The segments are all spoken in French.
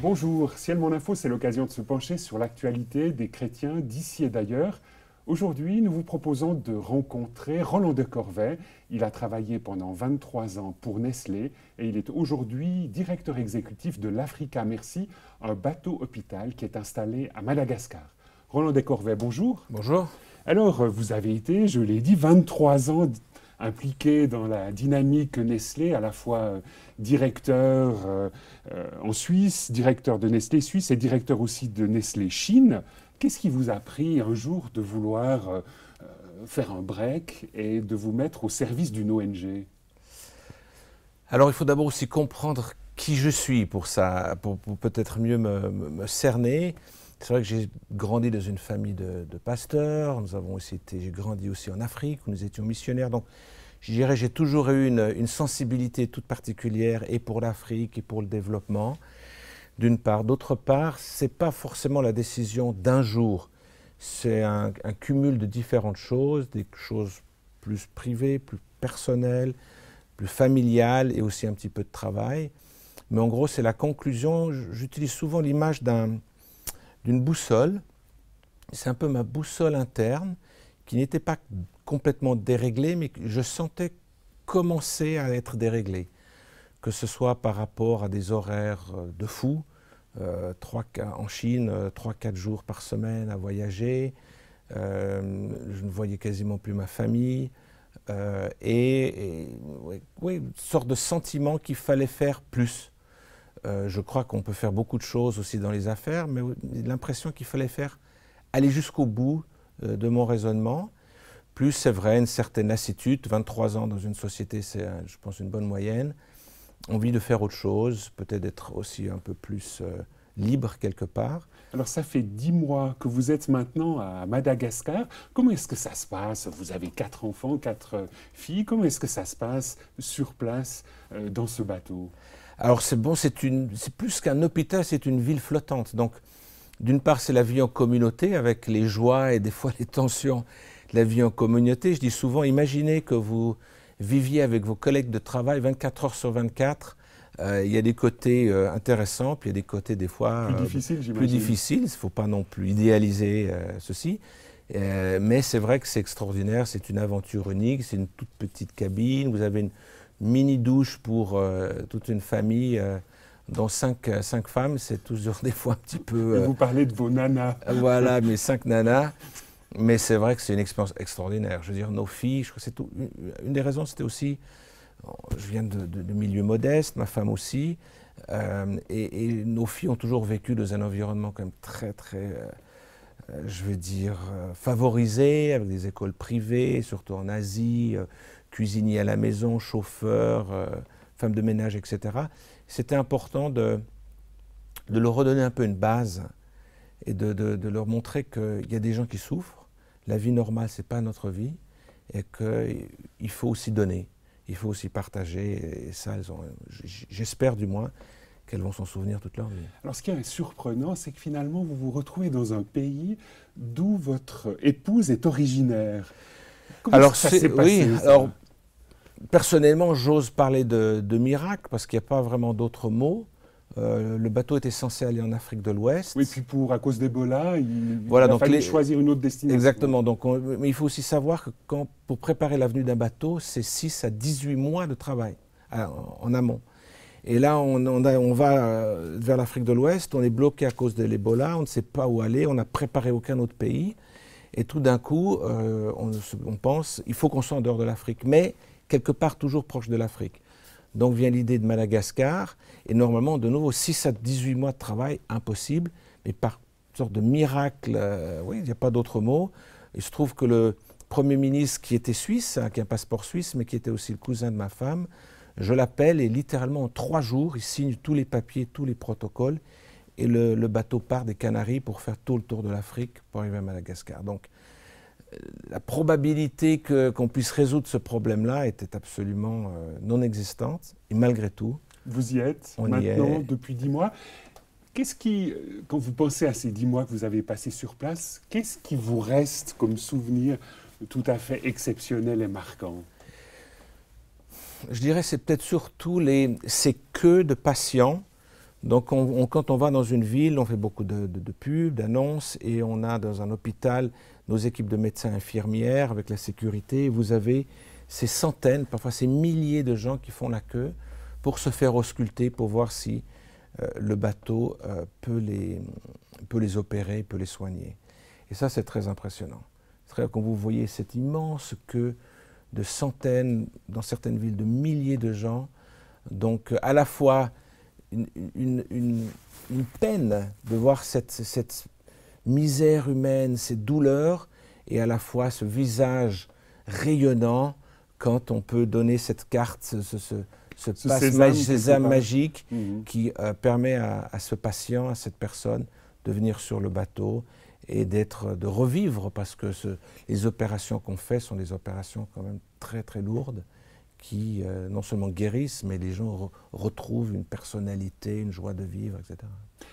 Bonjour, Ciel Mon Info, c'est l'occasion de se pencher sur l'actualité des chrétiens d'ici et d'ailleurs. Aujourd'hui, nous vous proposons de rencontrer Roland de Corvey. Il a travaillé pendant 23 ans pour Nestlé et il est aujourd'hui directeur exécutif de l'Africa Merci, un bateau-hôpital qui est installé à Madagascar. Roland de Corvey, bonjour. Bonjour. Alors, vous avez été, je l'ai dit, 23 ans impliqué dans la dynamique Nestlé, à la fois directeur en Suisse, directeur de Nestlé Suisse et directeur aussi de Nestlé Chine. Qu'est-ce qui vous a pris un jour de vouloir faire un break et de vous mettre au service d'une ONG? Alors il faut d'abord aussi comprendre qui je suis pour ça, pour peut-être mieux me cerner. C'est vrai que j'ai grandi dans une famille de pasteurs. J'ai grandi aussi en Afrique où nous étions missionnaires. Donc je dirais j'ai toujours eu une sensibilité toute particulière et pour l'Afrique et pour le développement. D'une part. D'autre part, ce n'est pas forcément la décision d'un jour. C'est un cumul de différentes choses, des choses plus privées, plus personnelles, plus familiales et aussi un petit peu de travail. Mais en gros, c'est la conclusion. J'utilise souvent l'image d'une boussole. C'est un peu ma boussole interne qui n'était pas complètement déréglée, mais que je sentais commencer à être déréglée. Que ce soit par rapport à des horaires de fou, en Chine, 3-4 jours par semaine à voyager, je ne voyais quasiment plus ma famille, oui, une sorte de sentiment qu'il fallait faire plus. Je crois qu'on peut faire beaucoup de choses aussi dans les affaires, mais l'impression qu'il fallait aller jusqu'au bout de mon raisonnement. Plus c'est vrai, une certaine lassitude, 23 ans dans une société, c'est je pense une bonne moyenne. Envie de faire autre chose, peut-être d'être aussi un peu plus libre quelque part. Alors ça fait 10 mois que vous êtes maintenant à Madagascar. Comment est-ce que ça se passe? Vous avez 4 enfants, 4 filles. Comment est-ce que ça se passe sur place dans ce bateau? Alors c'est bon, c'est plus qu'un hôpital, c'est une ville flottante. Donc d'une part c'est la vie en communauté avec les joies et des fois les tensions de la vie en communauté. Je dis souvent, imaginez que vous viviez avec vos collègues de travail 24 heures sur 24. Il y a des côtés intéressants, puis il y a des côtés des fois plus difficiles. Il ne faut pas non plus idéaliser ceci. Mais c'est vrai que c'est extraordinaire, c'est une aventure unique, c'est une toute petite cabine. Vous avez une mini douche pour toute une famille, dont 5 femmes. C'est toujours des fois un petit peu... vous parlez de vos nanas. Voilà, mes 5 nanas. Mais c'est vrai que c'est une expérience extraordinaire. Je veux dire, nos filles, je crois que c'est tout. Une des raisons, c'était aussi, je viens de milieu modeste, ma femme aussi, et nos filles ont toujours vécu dans un environnement quand même très, je veux dire, favorisé, avec des écoles privées, surtout en Asie, cuisinier à la maison, chauffeur, femme de ménage, etc. C'était important de leur redonner un peu une base et de leur montrer qu'il y a des gens qui souffrent. La vie normale, ce n'est pas notre vie, et qu'il faut aussi donner, il faut aussi partager, et ça, j'espère du moins qu'elles vont s'en souvenir toute leur vie. Alors ce qui est surprenant, c'est que finalement, vous vous retrouvez dans un pays d'où votre épouse est originaire. Comment ça s'est passé? Oui, alors, personnellement, j'ose parler de miracle, parce qu'il n'y a pas vraiment d'autres mots. Le bateau était censé aller en Afrique de l'Ouest. Oui, puis à cause d'Ebola, il a fallu choisir une autre destination. Exactement. Donc mais il faut aussi savoir que pour préparer l'avenue d'un bateau, c'est 6 à 18 mois de travail en amont. Et là, on va vers l'Afrique de l'Ouest, on est bloqué à cause de l'Ebola, on ne sait pas où aller, on n'a préparé aucun autre pays. Et tout d'un coup, on pense, il faut qu'on soit en dehors de l'Afrique, mais quelque part toujours proche de l'Afrique. Donc vient l'idée de Madagascar, et normalement, de nouveau, 6 à 18 mois de travail, impossible, mais par sorte de miracle, oui, il n'y a pas d'autre mot. Il se trouve que le Premier ministre, qui était suisse, qui a un passeport suisse, mais qui était aussi le cousin de ma femme, je l'appelle, et littéralement en 3 jours, il signe tous les papiers, tous les protocoles, et le bateau part des Canaries pour faire tout le tour de l'Afrique pour arriver à Madagascar. Donc, la probabilité qu'on puisse résoudre ce problème-là était absolument non existante. Et malgré tout, vous y êtes maintenant depuis 10 mois. Qu'est-ce qui, quand vous pensez à ces 10 mois que vous avez passés sur place, qu'est-ce qui vous reste comme souvenir tout à fait exceptionnel et marquant? Je dirais c'est peut-être surtout ces queues de patients Donc quand on va dans une ville, on fait beaucoup de pubs, d'annonces, et on a dans un hôpital nos équipes de médecins infirmières avec la sécurité. Et vous avez ces centaines, parfois ces milliers de gens qui font la queue pour se faire ausculter, pour voir si le bateau peut les opérer, peut les soigner. Et ça, c'est très impressionnant. C'est-à-dire quand vous voyez cette immense queue de centaines, dans certaines villes, de milliers de gens, donc à la fois une peine de voir cette misère humaine, ces douleurs, et à la fois ce visage rayonnant quand on peut donner cette carte, ce sésame magique qui permet à ce patient, à cette personne, de venir sur le bateau et de revivre, parce que les opérations qu'on fait sont des opérations quand même très très lourdes, qui non seulement guérissent, mais les gens retrouvent une personnalité, une joie de vivre, etc.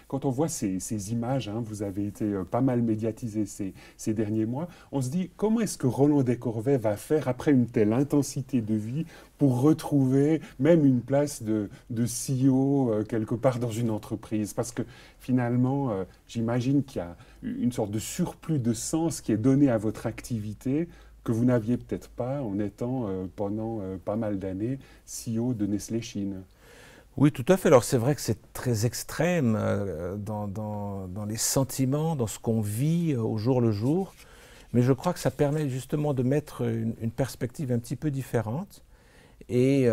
Quand on voit ces images, hein, vous avez été pas mal médiatisé ces derniers mois, on se dit comment est-ce que Roland Descorvet va faire après une telle intensité de vie pour retrouver même une place de CEO quelque part dans une entreprise? Parce que finalement, j'imagine qu'il y a une sorte de surplus de sens qui est donné à votre activité que vous n'aviez peut-être pas en étant pendant pas mal d'années CEO de Nestlé Chine. Oui, tout à fait. Alors c'est vrai que c'est très extrême dans les sentiments, dans ce qu'on vit au jour le jour, mais je crois que ça permet justement de mettre une perspective un petit peu différente et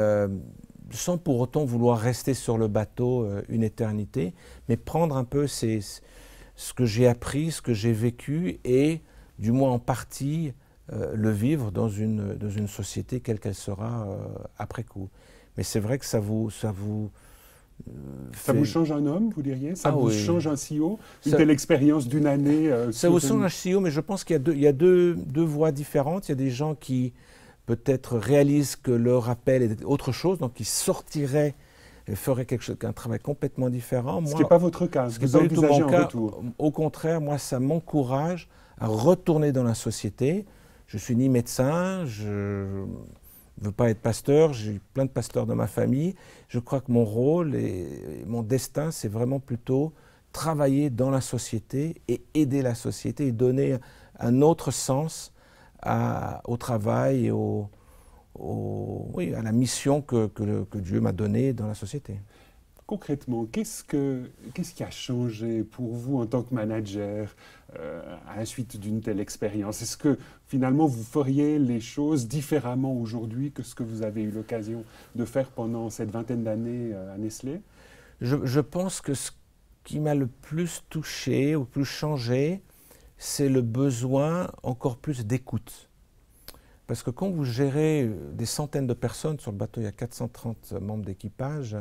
sans pour autant vouloir rester sur le bateau une éternité, mais prendre un peu ce que j'ai appris, ce que j'ai vécu et du moins en partie le vivre dans une société quelle qu'elle sera après coup. Mais c'est vrai que ça vous change un homme, vous diriez? Ça vous oui. change un CEO? Une telle expérience d'une année ça vous change un CEO, mais je pense qu'il y a deux voies différentes. Il y a des gens qui peut-être réalisent que leur appel est autre chose, donc qui sortiraient et feraient un travail complètement différent. Ce qui n'est pas votre cas, vous envisagez un retour. Au contraire, moi, ça m'encourage à retourner dans la société. Je ne suis ni médecin, je ne veux pas être pasteur, j'ai plein de pasteurs dans ma famille. Je crois que mon rôle et mon destin, c'est vraiment plutôt travailler dans la société et aider la société et donner un autre sens au travail et à la mission que Dieu m'a donnée dans la société. Concrètement, qu'est-ce qui a changé pour vous en tant que manager à la suite d'une telle expérience? Est-ce que finalement vous feriez les choses différemment aujourd'hui que ce que vous avez eu l'occasion de faire pendant cette vingtaine d'années à Nestlé? Je pense que ce qui m'a le plus touché ou plus changé, c'est le besoin encore plus d'écoute. Parce que quand vous gérez des centaines de personnes, sur le bateau il y a 430 membres d'équipage,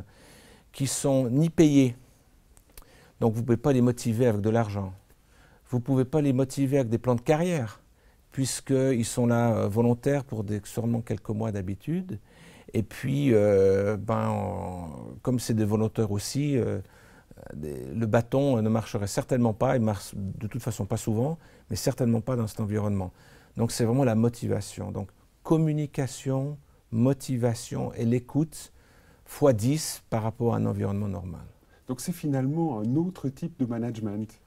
qui sont ni payés, donc vous ne pouvez pas les motiver avec de l'argent. Vous ne pouvez pas les motiver avec des plans de carrière, puisqu'ils sont là volontaires pour sûrement quelques mois d'habitude. Et puis, comme c'est des volontaires aussi, le bâton ne marcherait certainement pas, il marche de toute façon pas souvent, mais certainement pas dans cet environnement. Donc c'est vraiment la motivation. Donc communication, motivation et l'écoute, fois 10 par rapport à un environnement normal. Donc c'est finalement un autre type de management.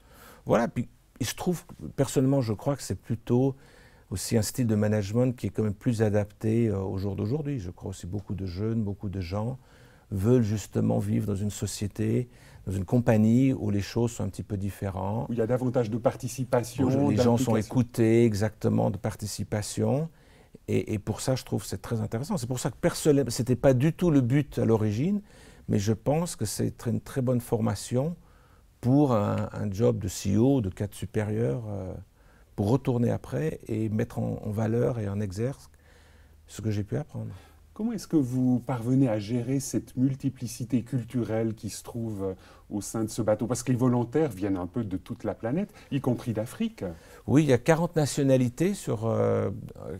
Voilà, puis il se trouve, personnellement je crois que c'est plutôt aussi un style de management qui est quand même plus adapté au jour d'aujourd'hui. Je crois aussi beaucoup de jeunes, beaucoup de gens veulent justement vivre dans une société, dans une compagnie où les choses sont un petit peu différentes. Où il y a davantage de participation. Les gens sont écoutés, exactement, de participation. Et pour ça, je trouve que c'est très intéressant. C'est pour ça que personnellement, ce n'était pas du tout le but à l'origine, mais je pense que c'est une très bonne formation pour un job de CEO, de cadre supérieur, pour retourner après et mettre en valeur et en exergue ce que j'ai pu apprendre. Comment est-ce que vous parvenez à gérer cette multiplicité culturelle qui se trouve au sein de ce bateau? Parce que les volontaires viennent un peu de toute la planète, y compris d'Afrique. Oui, il y a 40 nationalités sur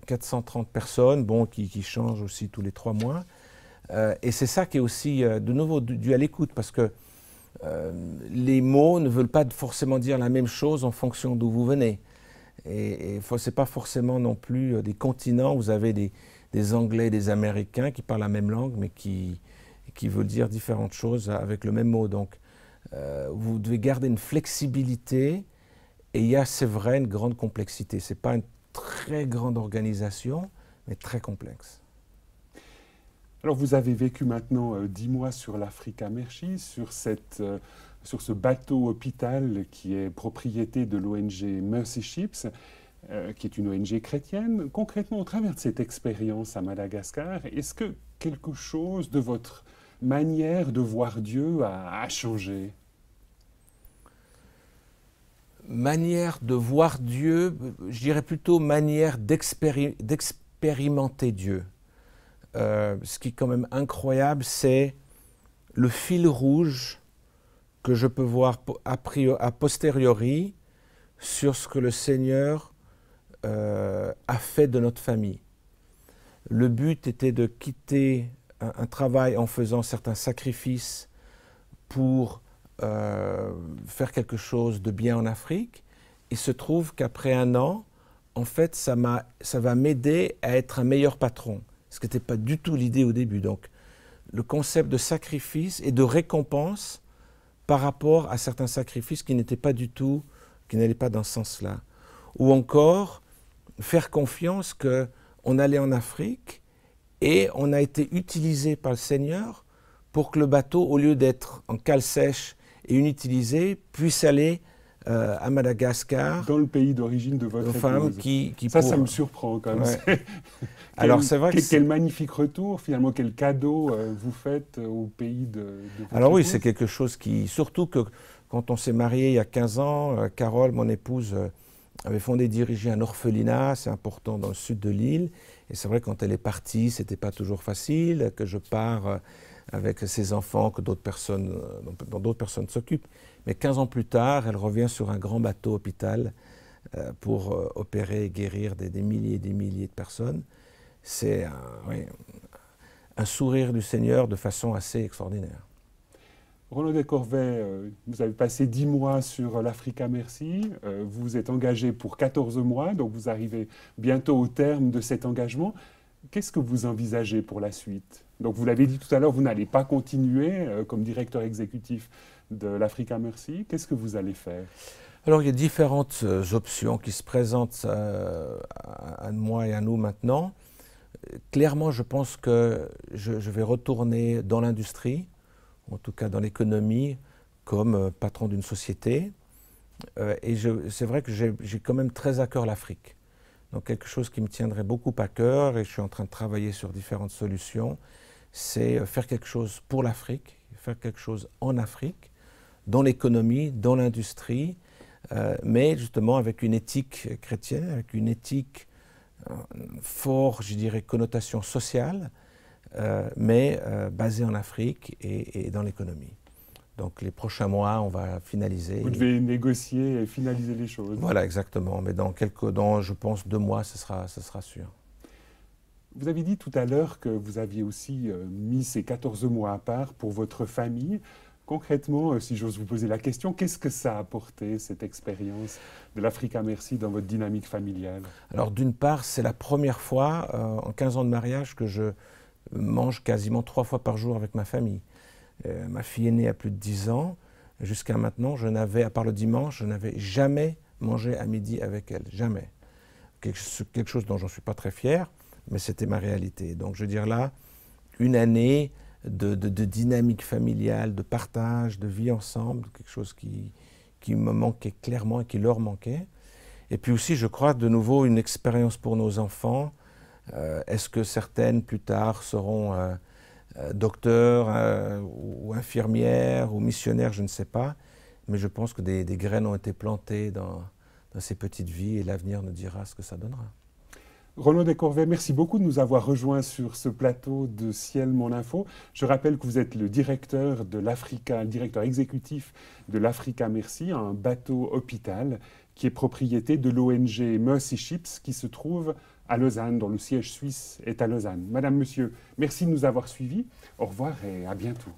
430 personnes, qui changent aussi tous les 3 mois. Et c'est ça qui est aussi, de nouveau, dû à l'écoute, parce que les mots ne veulent pas forcément dire la même chose en fonction d'où vous venez. Et ce n'est pas forcément non plus des continents, vous avez des Anglais, des Américains qui parlent la même langue, mais qui veulent dire différentes choses avec le même mot. Donc, vous devez garder une flexibilité et il y a, c'est vrai, une grande complexité. Ce n'est pas une très grande organisation, mais très complexe. Alors vous avez vécu maintenant 10 mois sur l'Africa Mercy, sur ce bateau hôpital qui est propriété de l'ONG Mercy Ships, qui est une ONG chrétienne. Concrètement, au travers de cette expérience à Madagascar, est-ce que quelque chose de votre manière de voir Dieu a changé? Manière de voir Dieu, je dirais plutôt manière d'expérimenter Dieu. Ce qui est quand même incroyable, c'est le fil rouge que je peux voir a posteriori sur ce que le Seigneur a fait de notre famille. Le but était de quitter un travail en faisant certains sacrifices pour faire quelque chose de bien en Afrique. Il se trouve qu'après 1 an, en fait, ça va m'aider à être un meilleur patron. Ce qui n'était pas du tout l'idée au début. Donc, le concept de sacrifice et de récompense par rapport à certains sacrifices qui n'étaient pas du tout, qui n'allaient pas dans ce sens-là. Ou encore, faire confiance qu'on allait en Afrique et on a été utilisé par le Seigneur pour que le bateau, au lieu d'être en cale sèche et inutilisé, puisse aller à Madagascar. Dans le pays d'origine de votre épouse. Ça me surprend quand même. Ouais. Alors c'est vrai que quel magnifique retour, finalement, quel cadeau vous faites au pays de votre Alors oui, épouse. c'est quelque chose qui... Surtout que quand on s'est marié il y a 15 ans, Carole, mon épouse, avait fondé et dirigé un orphelinat, c'est important, dans le sud de l'île. Et c'est vrai que quand elle est partie, c'était pas toujours facile, que je pars avec ses enfants, que d'autres personnes, dont d'autres personnes s'occupent. Mais 15 ans plus tard, elle revient sur un grand bateau hôpital pour opérer et guérir des milliers et des milliers de personnes. C'est un sourire du Seigneur de façon assez extraordinaire. Roland Descorvet, vous avez passé 10 mois sur l'Africa Mercy, vous êtes engagé pour 14 mois, donc vous arrivez bientôt au terme de cet engagement. Qu'est-ce que vous envisagez pour la suite? Donc vous l'avez dit tout à l'heure, vous n'allez pas continuer comme directeur exécutif de l'Africa Mercy. Qu'est-ce que vous allez faire? Alors il y a différentes options qui se présentent à moi et à nous maintenant. Clairement, je pense que je vais retourner dans l'industrie, en tout cas dans l'économie, comme patron d'une société. Et c'est vrai que j'ai quand même très à cœur l'Afrique. Donc quelque chose qui me tiendrait beaucoup à cœur, et je suis en train de travailler sur différentes solutions, c'est faire quelque chose pour l'Afrique, faire quelque chose en Afrique, dans l'économie, dans l'industrie, mais justement avec une éthique chrétienne, avec une éthique fort, je dirais, connotation sociale, mais basée en Afrique et dans l'économie. Donc les prochains mois, on va finaliser. Vous devez négocier et finaliser les choses. Voilà, exactement. Mais dans je pense, 2 mois, ce sera sûr. Vous avez dit tout à l'heure que vous aviez aussi mis ces 14 mois à part pour votre famille. Concrètement, si j'ose vous poser la question, qu'est-ce que ça a apporté, cette expérience de l'Africa Mercy dans votre dynamique familiale? Alors d'une part, c'est la première fois en 15 ans de mariage que je mange quasiment 3 fois par jour avec ma famille. Ma fille aînée a plus de 10 ans. Jusqu'à maintenant, à part le dimanche, je n'avais jamais mangé à midi avec elle. Jamais. Quelque chose dont j'en suis pas très fier, mais c'était ma réalité. Donc je veux dire là, une année de dynamique familiale, de partage, de vie ensemble, quelque chose qui me manquait clairement et qui leur manquait. Et puis aussi, je crois, de nouveau, une expérience pour nos enfants. Est-ce que certaines, plus tard, seront docteurs ou infirmières ou missionnaires, je ne sais pas. Mais je pense que des graines ont été plantées dans ces petites vies et l'avenir nous dira ce que ça donnera. Roland Descorvet, merci beaucoup de nous avoir rejoints sur ce plateau de Ciel Mon Info. Je rappelle que vous êtes le directeur de l'Africa, le directeur exécutif de l'Africa Mercy, un bateau hôpital qui est propriété de l'ONG Mercy Ships qui se trouve à Lausanne, dont le siège suisse est à Lausanne. Madame, Monsieur, merci de nous avoir suivis. Au revoir et à bientôt.